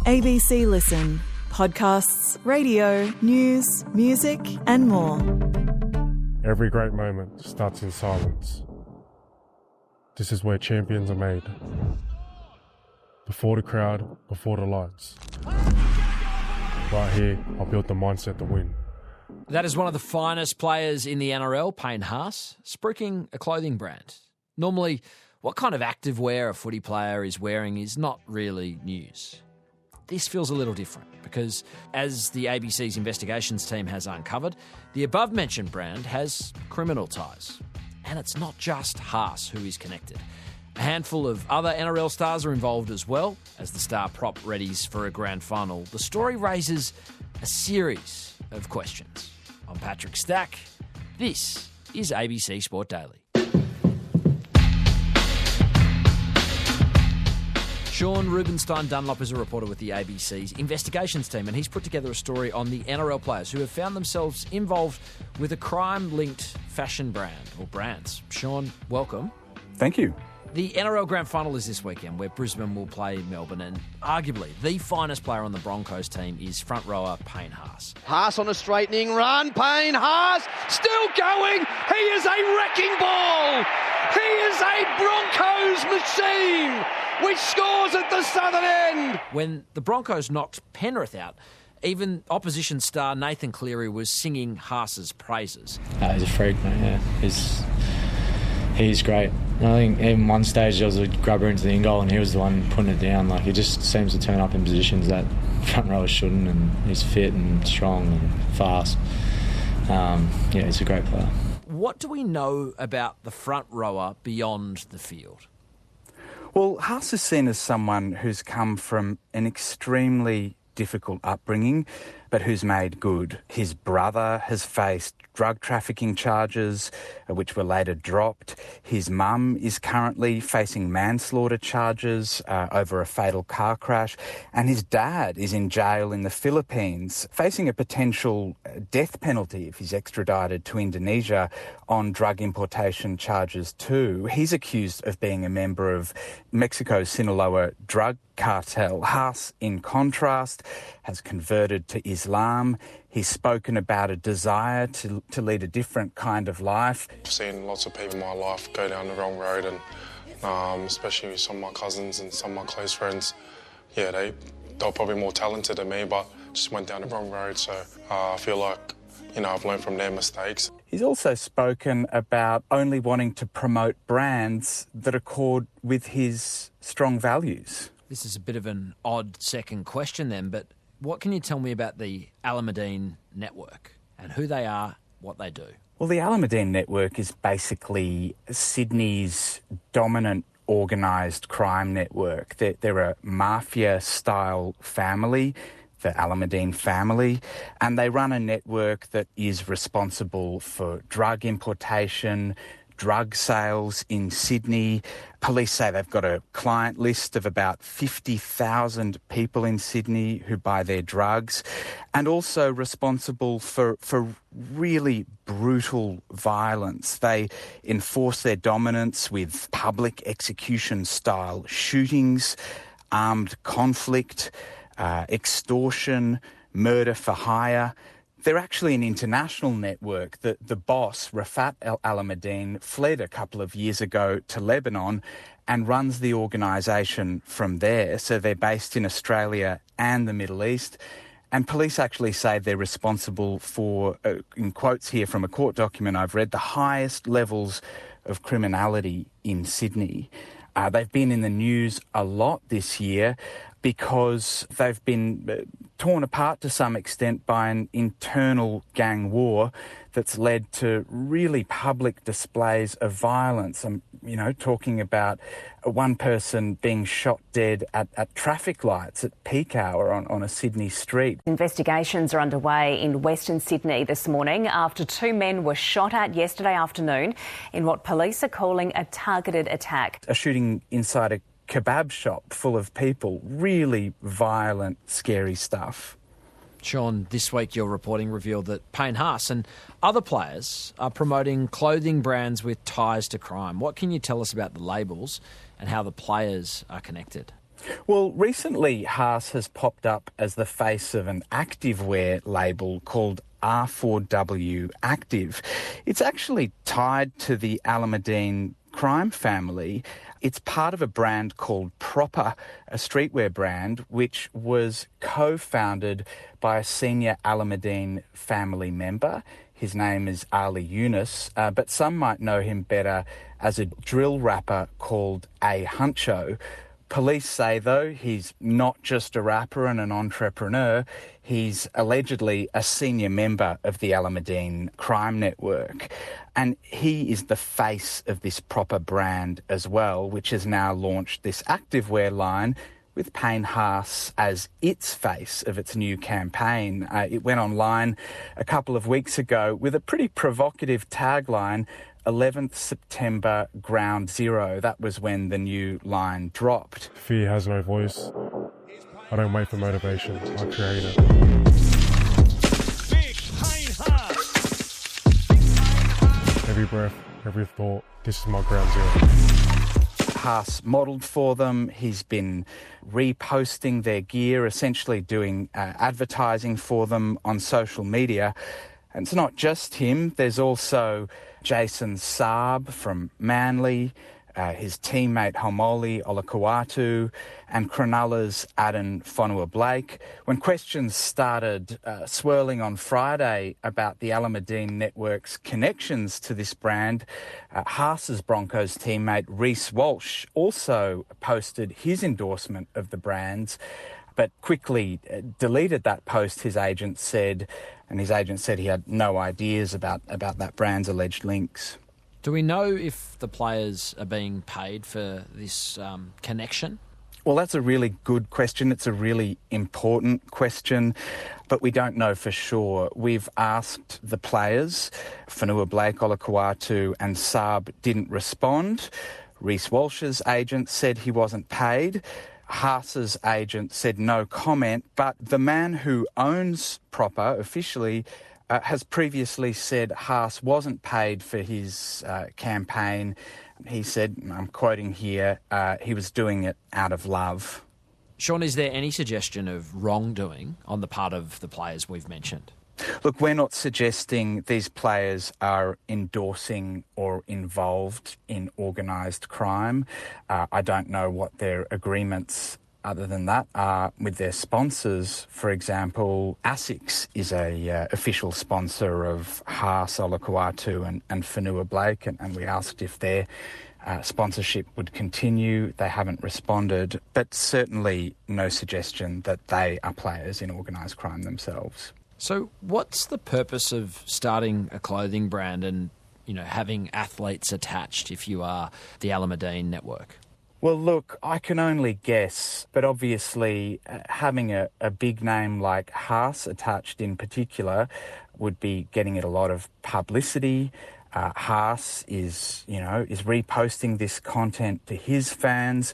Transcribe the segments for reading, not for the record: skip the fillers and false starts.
ABC Listen. Podcasts, radio, news, music and more. Every great moment starts in silence. This is where champions are made. Before the crowd, before the lights. Right here, I built the mindset to win. That is one of the finest players in the NRL, Payne Haas, spruiking a clothing brand. Normally, what kind of active wear a footy player is wearing is not really news. This feels a little different because, as the ABC's investigations team has uncovered, the above-mentioned brand has criminal ties. And it's not just Haas who is connected. A handful of other NRL stars are involved as well. As the star prop readies for a grand final, the story raises a series of questions. I'm Patrick Stack. This is ABC Sport Daily. Sean Rubenstein Dunlop is a reporter with the ABC's investigations team, and he's put together a story on the NRL players who have found themselves involved with a crime-linked fashion brand or brands. Sean, welcome. Thank you. The NRL Grand Final is this weekend, where Brisbane will play Melbourne, and arguably the finest player on the Broncos team is front rower Payne Haas. Haas on a straightening run. Payne Haas still going. He is a wrecking ball. He is a Broncos machine, which scores at the southern end. When the Broncos knocked Penrith out, even opposition star Nathan Cleary was singing Haas's praises. He's a freak, mate. Yeah. He's great. I think even one stage there was a grubber into the in goal and he was the one putting it down. Like, he just seems to turn up in positions that front rowers shouldn't, and he's fit and strong and fast. He's a great player. What do we know about the front rower beyond the field? Well, Haas is seen as someone who's come from an extremely difficult upbringing, but who's made good. His brother has faced drug trafficking charges, which were later dropped. His mum is currently facing manslaughter charges over a fatal car crash. And his dad is in jail in the Philippines, facing a potential death penalty if he's extradited to Indonesia on drug importation charges too. He's accused of being a member of Mexico's Sinaloa drug cartel. Haas, in contrast, has converted to Islam. He's spoken about a desire to lead a different kind of life. I've seen lots of people in my life go down the wrong road, and especially with some of my cousins and some of my close friends. Yeah, they're probably more talented than me, but just went down the wrong road. So I feel like, I've learned from their mistakes. He's also spoken about only wanting to promote brands that accord with his strong values. This is a bit of an odd second question then, but what can you tell me about the Alameddine Network and who they are, what they do? Well, the Alameddine Network is basically Sydney's dominant organised crime network. They're a mafia-style family, the Alameddine family, and they run a network that is responsible for drug importation, drug sales in Sydney. Police say they've got a client list of about 50,000 people in Sydney who buy their drugs, and also responsible for really brutal violence. They enforce their dominance with public execution-style shootings, armed conflict, extortion, murder for hire. They're actually an international network. The boss, Rafat Alameddine, fled a couple of years ago to Lebanon and runs the organisation from there. So they're based in Australia and the Middle East. And police actually say they're responsible for, in quotes here from a court document I've read, the highest levels of criminality in Sydney. They've been in the news a lot this year because they've been torn apart to some extent by an internal gang war that's led to really public displays of violence. I'm, talking about one person being shot dead at traffic lights at peak hour on a Sydney street. Investigations are underway in Western Sydney this morning after two men were shot at yesterday afternoon in what police are calling a targeted attack. A shooting inside a kebab shop full of people. Really violent, scary stuff. Sean, this week your reporting revealed that Payne Haas and other players are promoting clothing brands with ties to crime. What can you tell us about the labels and how the players are connected? Well, recently Haas has popped up as the face of an activewear label called R4W Active. It's actually tied to the Alameddine crime family. It's part of a brand called Proper, a streetwear brand, which was co-founded by a senior Alameddine family member. His name is Ali Yunus, but some might know him better as a drill rapper called A Huncho. Police say, though, he's not just a rapper and an entrepreneur. He's allegedly a senior member of the Alameddine crime network. And he is the face of this Proper brand as well, which has now launched this activewear line with Payne Haas as its face of its new campaign. It went online a couple of weeks ago with a pretty provocative tagline, 11th September Ground Zero. That was when the new line dropped. Fear has no voice. I don't wait for motivation, I create it. Every breath, every thought, this is my ground zero. Haas modelled for them. He's been reposting their gear, essentially doing advertising for them on social media. And it's not just him. There's also Jason Saab from Manly, his teammate Haumole Olakau'atu, and Cronulla's Addin Fonua-Blake. When questions started swirling on Friday about the Alameddine network's connections to this brand, Haas's Broncos teammate Reece Walsh also posted his endorsement of the brands, but quickly deleted that post, his agent said, and his agent said he had no ideas about that brand's alleged links. Do we know if the players are being paid for this connection? Well, that's a really good question. It's a really important question, but we don't know for sure. We've asked the players. Fonua-Blake, Olakau'atu and Saab didn't respond. Reece Walsh's agent said he wasn't paid. Haas's agent said no comment, but the man who owns Proper officially has previously said Haas wasn't paid for his campaign. He said, I'm quoting here, he was doing it out of love. Sean, is there any suggestion of wrongdoing on the part of the players we've mentioned? Look, we're not suggesting these players are endorsing or involved in organised crime. I don't know what their agreements other than that are with their sponsors. For example, ASICS is a official sponsor of Haas, Olakau'atu and Fonua-Blake, and we asked if their sponsorship would continue. They haven't responded, but certainly no suggestion that they are players in organised crime themselves. So what's the purpose of starting a clothing brand and, having athletes attached if you are the Alameddine network? Well, look, I can only guess, but obviously having a big name like Haas attached in particular would be getting it a lot of publicity. Haas is reposting this content to his fans.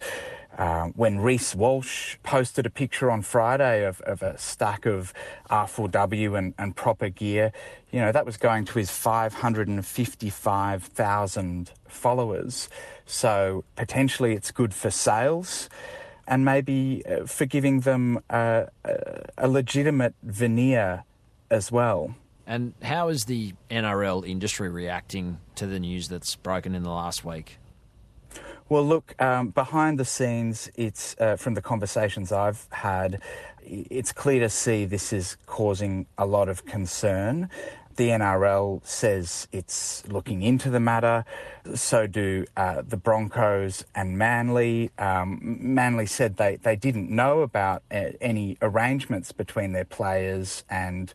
When Reece Walsh posted a picture on Friday of a stack of R4W and Proper gear, that was going to his 555,000 followers. So potentially it's good for sales and maybe for giving them a legitimate veneer as well. And how is the NRL industry reacting to the news that's broken in the last week? Well, look, behind the scenes, it's from the conversations I've had, it's clear to see this is causing a lot of concern. The NRL says it's looking into the matter. So do the Broncos and Manly. Manly said they didn't know about any arrangements between their players and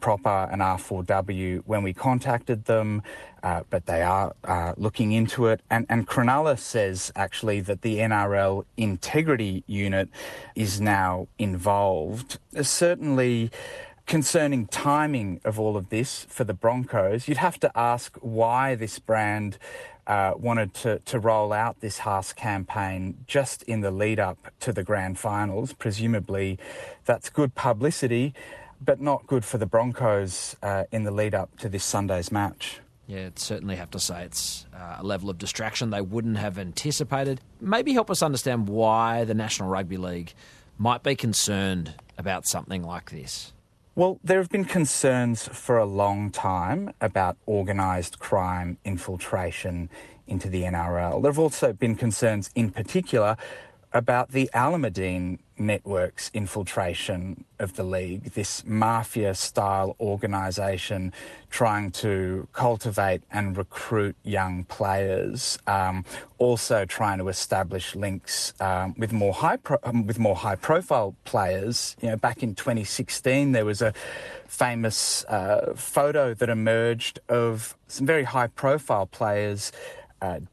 Proper and R4W when we contacted them, but they are looking into it. And Cronulla says actually that the NRL Integrity Unit is now involved. Certainly concerning timing of all of this for the Broncos, you'd have to ask why this brand wanted to roll out this Haas campaign just in the lead up to the grand finals. Presumably that's good publicity, but not good for the Broncos in the lead up to this Sunday's match. Yeah, I'd certainly have to say it's a level of distraction they wouldn't have anticipated. Maybe help us understand why the National Rugby League might be concerned about something like this. Well, there have been concerns for a long time about organised crime infiltration into the NRL. There have also been concerns in particular about the Al-Madin network's infiltration of the league, this mafia-style organisation trying to cultivate and recruit young players, also trying to establish links with more high-profile players. You know, back in 2016, there was a famous photo that emerged of some very high-profile players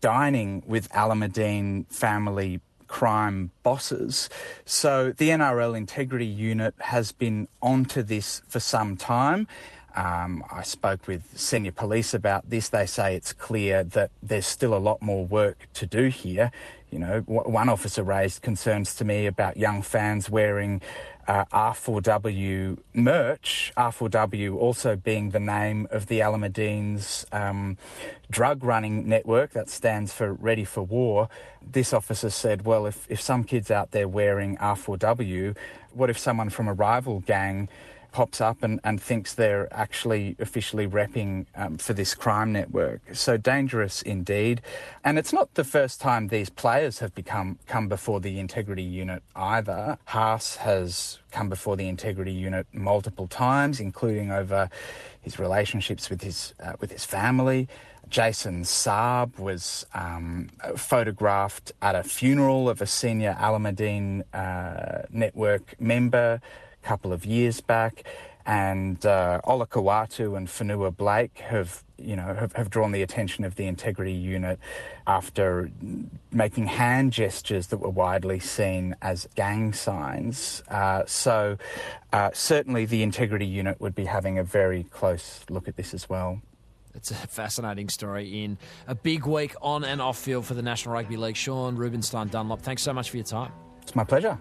dining with Al-Madin family crime bosses. So the NRL Integrity Unit has been onto this for some time. I spoke with senior police about this. They say it's clear that there's still a lot more work to do here. You know, one officer raised concerns to me about young fans wearing R4W merch, R4W also being the name of the Al-Madin's drug running network, that stands for Ready for War. This officer said, well, if some kid's out there wearing R4W, what if someone from a rival gang pops up and thinks they're actually officially repping for this crime network? So dangerous indeed. And it's not the first time these players have come before the Integrity Unit either. Haas has come before the Integrity Unit multiple times, including over his relationships with his family. Jason Saab was photographed at a funeral of a senior Al-Madin network member a couple of years back, and Ola Kawatu and Whenua Blake have drawn the attention of the Integrity Unit after making hand gestures that were widely seen as gang signs. So certainly the Integrity Unit would be having a very close look at this as well. It's a fascinating story in a big week on and off field for the National Rugby League. Sean Rubenstein Dunlop, thanks so much for your time. It's my pleasure.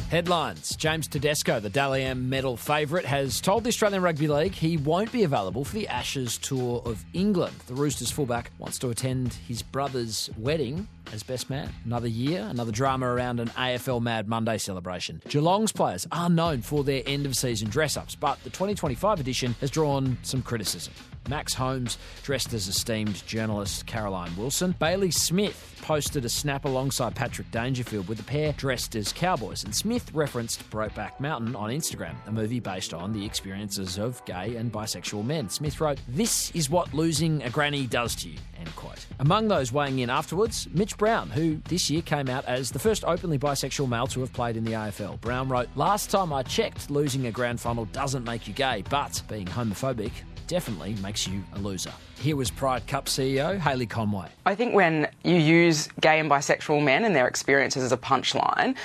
Headlines. James Tedesco, the Dally M medal favourite, has told the Australian Rugby League he won't be available for the Ashes tour of England. The Roosters fullback wants to attend his brother's wedding as best man. Another year, another drama around an AFL Mad Monday celebration. Geelong's players are known for their end-of-season dress-ups, but the 2025 edition has drawn some criticism. Max Holmes dressed as esteemed journalist Caroline Wilson. Bailey Smith posted a snap alongside Patrick Dangerfield with the pair dressed as cowboys, and Smith referenced Brokeback Mountain on Instagram, a movie based on the experiences of gay and bisexual men. Smith wrote, "This is what losing a granny does to you," end quote. Among those weighing in afterwards, Mitch Brown, who this year came out as the first openly bisexual male to have played in the AFL. Brown wrote, "Last time I checked, losing a grand final doesn't make you gay, but being homophobic definitely makes you a loser." Here was Pride Cup CEO Hayley Conway. I think when you use gay and bisexual men and their experiences as a punchline,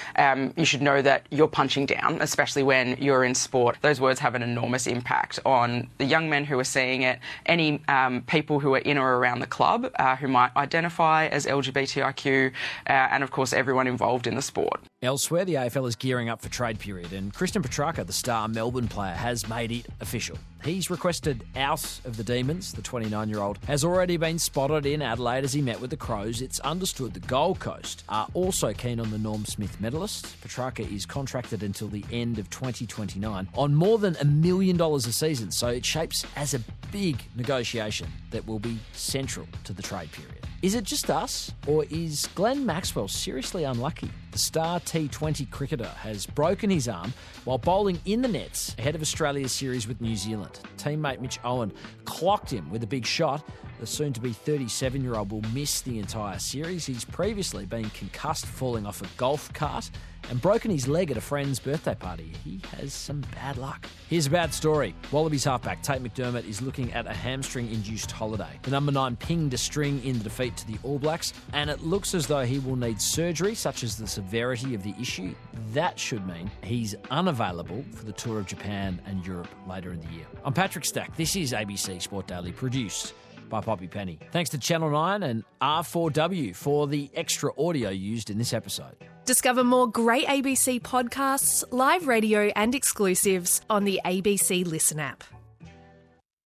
you should know that you're punching down, especially when you're in sport. Those words have an enormous impact on the young men who are seeing it, any people who are in or around the club who might identify as LGBTIQ, and of course everyone involved in the sport. Elsewhere, the AFL is gearing up for trade period, and Christian Petrarca, the star Melbourne player, has made it official. He's requested out of the Demons. The 29-year-old has already been spotted in Adelaide as he met with the Crows. It's understood the Gold Coast are also keen on the Norm Smith medalist. Petrarca is contracted until the end of 2029 on more than $1 million a season, so it shapes as a big negotiation that will be central to the trade period. Is it just us, or is Glenn Maxwell seriously unlucky? The star T20 cricketer has broken his arm while bowling in the nets ahead of Australia's series with New Zealand. Teammate Mitch Owen clocked him with a big shot. The soon-to-be 37-year-old will miss the entire series. He's previously been concussed falling off a golf cart and broken his leg at a friend's birthday party. He has some bad luck. Here's a bad story. Wallabies halfback Tate McDermott is looking at a hamstring-induced holiday. The number 9 pinged a string in the defeat to the All Blacks, and it looks as though he will need surgery, such as the severity of the issue. That should mean he's unavailable for the tour of Japan and Europe later in the year. I'm Patrick Stack. This is ABC Sport Daily, produced by Poppy Penny. Thanks to Channel 9 and R4W for the extra audio used in this episode. Discover more great ABC podcasts, live radio and exclusives on the ABC Listen app.